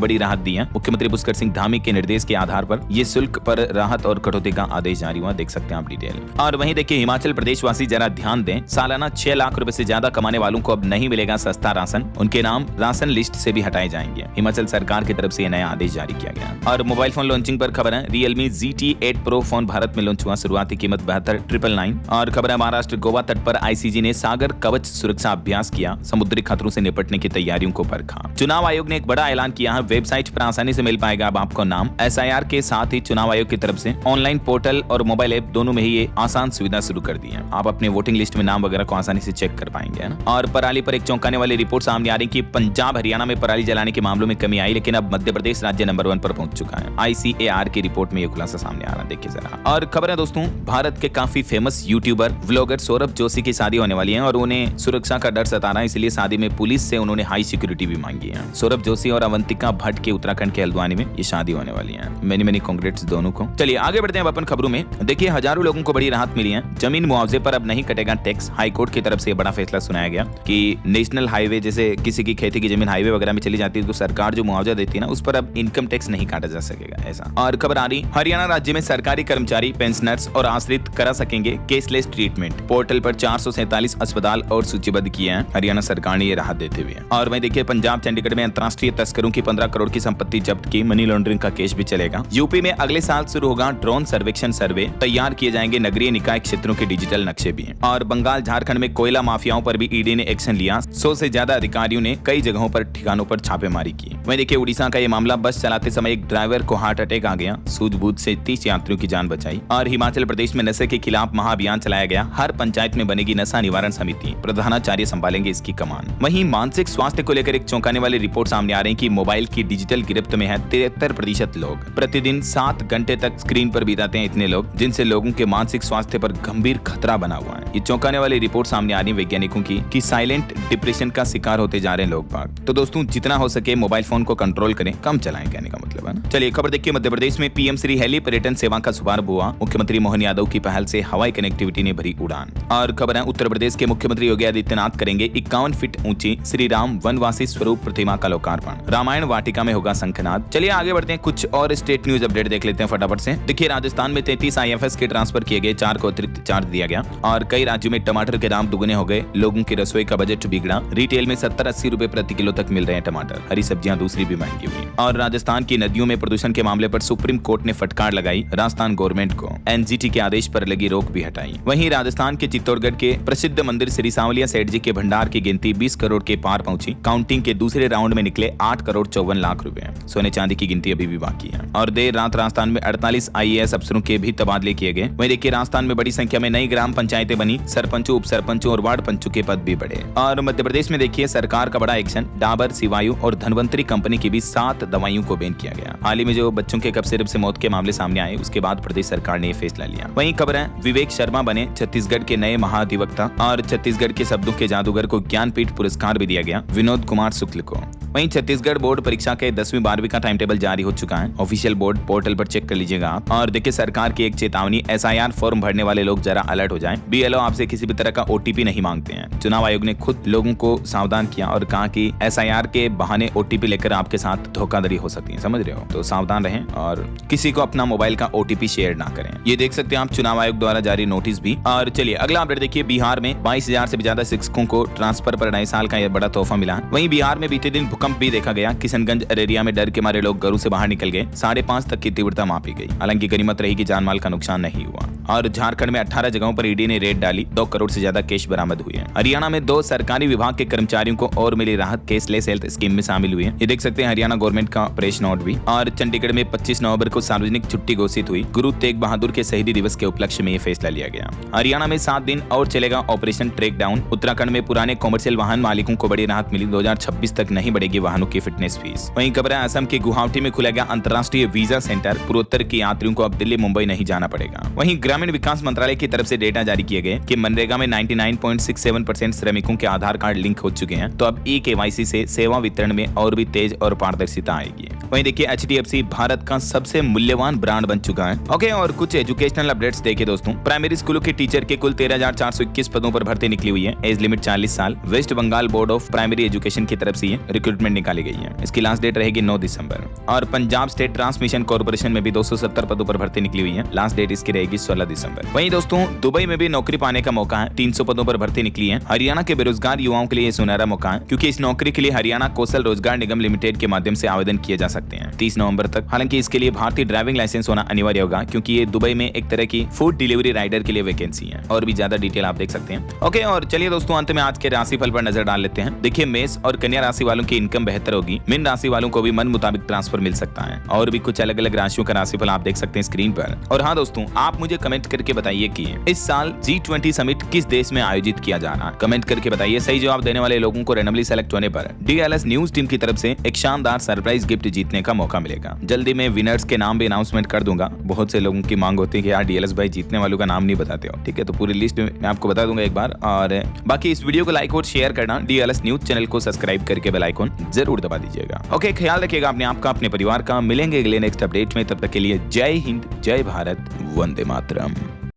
बड़ी राहत दी है। मुख्यमंत्री पुष्कर सिंह धामी के निर्देश के आधार पर ये शुल्क पर राहत और कटौती का आदेश जारी हुआ, देख सकते हैं आप डिटेल। और वहीं देखिए, हिमाचल प्रदेश वासी जरा ध्यान दें, सालाना 6 लाख रुपए से ज्यादा कमाने वालों को अब नहीं मिलेगा सस्ता राशन। उनके नाम राशन लिस्ट से भी हटाए जाएंगे। हिमाचल सरकार की तरफ से यह नया आदेश जारी किया गया। और मोबाइल फोन लॉन्चिंग पर खबर है, Realme GT8 Pro phone Bharat में लॉन्च हुआ। शुरुआती कीमत 72,999। और खबर है, महाराष्ट्र गोवा तट पर ICG ने सागर कवच सुरक्षा अभ्यास किया। समुद्री खतरों से निपटने की तैयारियों को परखा। चुनाव आयोग ने एक बड़ा ऐलान किया है, वेबसाइट पर आसानी से मिल पाएगा अब आपको नाम। SIR के साथ ही चुनाव आयोग की तरफ से ऑनलाइन पोर्टल और मोबाइल ऐप दोनों में ही ये आसान सुविधा शुरू कर दी है। आप अपने वोटिंग लिस्ट में नाम वगैरह को आसानी से चेक कर पाएंगे, है ना। और पराली पर एक चौंकाने वाली रिपोर्ट सामने आ रही कि पंजाब हरियाणा में पराली जलाने के मामलों में कमी आई, लेकिन अब मध्य प्रदेश राज्य नंबर 1 पर पहुंच चुका है। ICAR की रिपोर्ट में यह खुलासा सामने आ रहा है, देखिए जरा। और खबर है दोस्तों, भारत के काफी famous YouTuber vlogger Saurabh Joshi की शादी होने वाली है और उन्हें सुरक्षा का डर सता रहा है, इसलिए शादी में पुलिस से उन्होंने हाई सिक्योरिटी भी मांगी है। सौरभ जोशी और अवंतिका भट्ट के उत्तराखंड के हल्द्वानी में ये शादी होने वाली है। मेनी मेनी कांग्रेट्स दोनों को। चलिए आगे बढ़ते हैं अपन खबरों में। देखिए हजारों लोगों को बड़ी राहत मिली है। जमीन मुआवजे पर अब नहीं कटेगा टैक्स। हाईकोर्ट की तरफ से बड़ा फैसला सुनाया गया कि नेशनल हाईवे, जैसे किसी की खेती की जमीन हाईवे वगैरह में चली जाती है तो सरकार जो मुआवजा देती है ना, उस पर अब इनकम टैक्स नहीं काटा जा सकेगा ऐसा। और खबर आ रही, हरियाणा राज्य में सरकारी कर्मचारी, पेंशनर्स और आश्रित करा सकेंगे केसलेस ट्रीटमेंट। पोर्टल पर 447 अस्पताल और सूचीबद्ध किए हैं हरियाणा सरकार ने ये राहत देते हुए। और वहीं देखिए पंजाब चंडीगढ़ में अंतर्राष्ट्रीय तस्करों की 15 करोड़ की संपत्ति जब्त की। मनी लॉन्ड्रिंग का केस भी चलेगा। यूपी में अगले साल शुरू होगा ड्रोन सर्वेक्षण सर्वे। तैयार किए जाएंगे नगरीय निकाय क्षेत्रों के डिजिटल नक्शे भी। और बंगाल झारखंड में कोयला माफियाओं पर भी ईडी ने एक्शन लिया। 100 से ज्यादा अधिकारियों ने कई जगहों पर ठिकानों पर छापेमारी की। वहीं देखिए उड़ीसा का ये मामला, बस चलाते समय एक ड्राइवर को हार्ट अटैक आ गया। सूझबूझ से 30 यात्रियों की जान बचाई। और हिमाचल प्रदेश में नशे के खिलाफ महाअभियान चलाया गया। हर पंचायत में बनेगी नशा निवारण समिति। प्रधानाचार्य संभालेंगे इसकी कमान। वहीं मानसिक स्वास्थ्य को लेकर एक चौंकाने वाली रिपोर्ट सामने आ रही है कि मोबाइल की डिजिटल गिरफ्त में है 73% लोग। प्रतिदिन 7 घंटे तक स्क्रीन पर बिताते हैं इतने लोग, जिनसे लोगों के मानसिक स्वास्थ्य पर गंभीर खतरा बना हुआ है। ये चौंकाने वाली रिपोर्ट सामने आ रही है वैज्ञानिकों की कि साइलेंट डिप्रेशन का शिकार होते जा रहे हैं लोग बाग। तो दोस्तों जितना हो सके मोबाइल फोन को कंट्रोल करें, कम चलाएं, कहने का मतलब है ना। चलिए खबर देखिए, मध्य प्रदेश में पीएम श्री हेली पर्यटन सेवा का शुभारंभ हुआ। मुख्यमंत्री मोहन यादव की पहल से हवाई कनेक्टिविटी ने भरी उड़ान। और खबर है, उत्तर प्रदेश के मुख्यमंत्री योगी आदित्यनाथ करेंगे 51 फीट ऊंची श्री राम वनवासी स्वरूप प्रतिमा का लोकार्पण। रामायण वाटिका में होगा शंखनाद। चलिए आगे बढ़ते हैं, कुछ और स्टेट न्यूज अपडेट देख लेते हैं फटाफट से। देखिए राजस्थान में 33 IFS के ट्रांसफर किए गए, 4 को अतिरिक्त चार्ज दिया गया। और कई राज्यों में टमाटर के दाम दुगने हो गए। लोगों की रसोई का बजट बिगड़ा। रिटेल में 70-80 रुपए प्रति किलो तक मिल रहे हैं टमाटर। हरी सब्जियां दूसरी भी महंगी हुई। और राजस्थान की नदियों में प्रदूषण के मामले पर सुप्रीम कोर्ट ने फटकार लगाई राजस्थान गवर्नमेंट को। NGT के आदेश पर लगी रोक भी हटाई। वहीं राजस्थान के चित्तौड़गढ़ के प्रसिद्ध मंदिर श्री सांवलिया सेठ जी के भंडार की गिनती 20 करोड़ के पार पहुंची। काउंटिंग के दूसरे राउंड में निकले 8 करोड़ 54 लाख रुपए। सोने चांदी की गिनती अभी भी बाकी है। और देर रात राजस्थान में 48 IAS अफसरों के भी तबादले किए गए। वहीं देखिए राजस्थान में बड़ी संख्या में नई ग्राम पंचायतें बनी। सरपंचों, उप सरपंचों और वार्ड पंचों के पद भी बढ़े। और मध्य प्रदेश में देखिए सरकार का बड़ा एक्शन, डाबर, शिवायु और धनवंतरी कंपनी की भी 7 दवाइयों को बैन किया गया। हाल ही में जो बच्चों के कफ सिरप से मौत के मामले सामने आए, उसके बाद प्रदेश सरकार ने यह फैसला लिया। वहीं खबर है, विवेक शर्मा बने छत्तीसगढ़ के नए महाधिवक्ता। और छत्तीसगढ़ के शब्दों के जादूगर को ज्ञानपीठ पुरस्कार भी दिया गया विनोद कुमार शुक्ल को। वहीं छत्तीसगढ़ बोर्ड परीक्षा के 10वीं 12वीं का टाइम टेबल जारी हो चुका है। ऑफिशियल बोर्ड पोर्टल पर चेक कर लीजिएगा आप। और देखिए सरकार की एक चेतावनी, SIR फॉर्म भरने वाले लोग जरा अलर्ट हो जाएं। BLO आपसे किसी भी तरह का OTP नहीं मांगते हैं। चुनाव आयोग ने खुद लोगों को सावधान किया और कहा कि SIR के बहाने OTP लेकर आपके साथ धोखाधड़ी हो सकती है, समझ रहे हो। तो सावधान रहें और किसी को अपना मोबाइल का OTP शेयर ना करें। ये देख सकते हैं आप चुनाव आयोग द्वारा जारी नोटिस भी। और चलिए अगला अपडेट देखिए, बिहार में 22,000 से भी ज्यादा शिक्षकों को ट्रांसफर पर 2.5 साल का यह बड़ा तोहफा मिला है। वहीं बिहार में बीते दिन भूकंप भी देखा गया। किशनगंज अरेरिया में डर के मारे लोग घरों से बाहर निकल गए। 5.5 तक की तीव्रता मापी गई। हालांकि गनीमत रही कि जानमाल का नुकसान नहीं हुआ। और झारखंड में 18 जगहों पर ईडी ने रेड डाली। 2 करोड़ से ज्यादा कैश बरामद हुए हैं। हरियाणा में 2 सरकारी विभाग के कर्मचारियों को और मिली राहत, केसलेस हेल्थ स्कीम में शामिल हुए हैं। ये देख सकते हैं हरियाणा गवर्नमेंट का प्रेस नोट भी। और चंडीगढ़ में 25 नवंबर को सार्वजनिक छुट्टी घोषित हुई। गुरु तेग बहादुर के शहीदी दिवस के उपलक्ष्य में यह फैसला लिया गया। हरियाणा में 7 दिन और चलेगा ऑपरेशन ट्रैक डाउन। उत्तराखंड में पुराने कॉमर्शियल वाहन मालिकों को बड़ी राहत मिली। 2026 तक नहीं बढ़ेगी वाहनों की फिटनेस फीस। वहीं खबर है, असम के गुवाहाटी में खुला गया अंतर्राष्ट्रीय वीजा सेंटर। पूर्वोत्तर के यात्रियों को अब दिल्ली मुंबई नहीं जाना पड़ेगा। वहीं ग्रामीण विकास मंत्रालय की तरफ से डेटा जारी किए गए कि मनरेगा में 99.67% श्रमिकों के आधार कार्ड लिंक हो चुके हैं। तो अब KYC से सेवा वितरण में और भी तेज और पारदर्शिता आएगी। वहीं देखिए HDFC भारत का सबसे मूल्यवान ब्रांड बन चुका है। ओके, और कुछ एजुकेशनल अपडेट्स देखिए दोस्तों। प्राइमरी स्कूलों के टीचर के कुल 13,421 पदों पर भर्ती निकली हुई है। एज लिमिट 40 साल। West Bengal board of primary education की तरफ से ये रिक्रूटमेंट निकाली गई है। इसकी लास्ट डेट रहेगी 9 दिसंबर। और पंजाब स्टेट ट्रांसमिशन कॉर्पोरेशन में भी 270 पदों पर भर्ती निकली हुई है। लास्ट डेट इसकी रहेगी 16 दिसंबर। वहीं दोस्तों दुबई में भी नौकरी पाने का मौका है। 300 पदों पर भर्ती निकली है। हरियाणा के बेरोजगार युवाओं के लिए सुनहरा मौका है, क्योंकि इस नौकरी के लिए हरियाणा कौशल रोजगार निगम लिमिटेड के माध्यम से आवेदन किए जा सकते हैं 30 नवंबर तक। हालांकि इसके लिए भारतीय ड्राइविंग लाइसेंस होना अनिवार्य होगा, क्योंकि ये दुबई में एक तरह की फूड डिलीवरी राइडर के लिए वैकेंसी है। और भी ज्यादा डिटेल आप देख सकते हैं। ओके, और चलिए दोस्तों अंत में आज के राशिफल पर नजर डाल लेते हैं। देखिए मेष और कन्या राशि वालों की इनकम बेहतर होगी। मीन राशि वालों को भी मन मुताबिक ट्रांसफर मिल सकता है। और भी कुछ अलग अलग राशियों का राशिफल आप देख सकते हैं स्क्रीन पर। और हाँ दोस्तों, आप मुझे कमेंट करके बताइए कि इस साल G20 समिट किस देश में आयोजित किया जा रहा है। कमेंट करके बताइए। सही जवाब देने वाले लोगों को रैंडमली सेलेक्ट होने पर DLS न्यूज टीम की तरफ से एक शानदार सरप्राइज गिफ्ट जीतने जीतने का मौका मिलेगा। जल्दी मैं विनर्स के नाम भी अनाउंसमेंट कर दूंगा। बहुत से लोगों की मांग होती है कि यार डीएलएस भाई जीतने वालों का नाम नहीं बताते हो, ठीक है, तो पूरी लिस्ट मैं आपको बता दूंगा एक बार। और बाकी इस वीडियो को लाइक और शेयर करना, डीएलएस न्यूज चैनल को सब्सक्राइब करके बेल आइकॉन जरूर दबा दीजिएगा। ओके, ख्याल रखिएगा अपने आपका, अपने परिवार का। मिलेंगे अगले नेक्स्ट अपडेट में, तब तक के लिए जय हिंद, जय भारत, वंदे मातरम।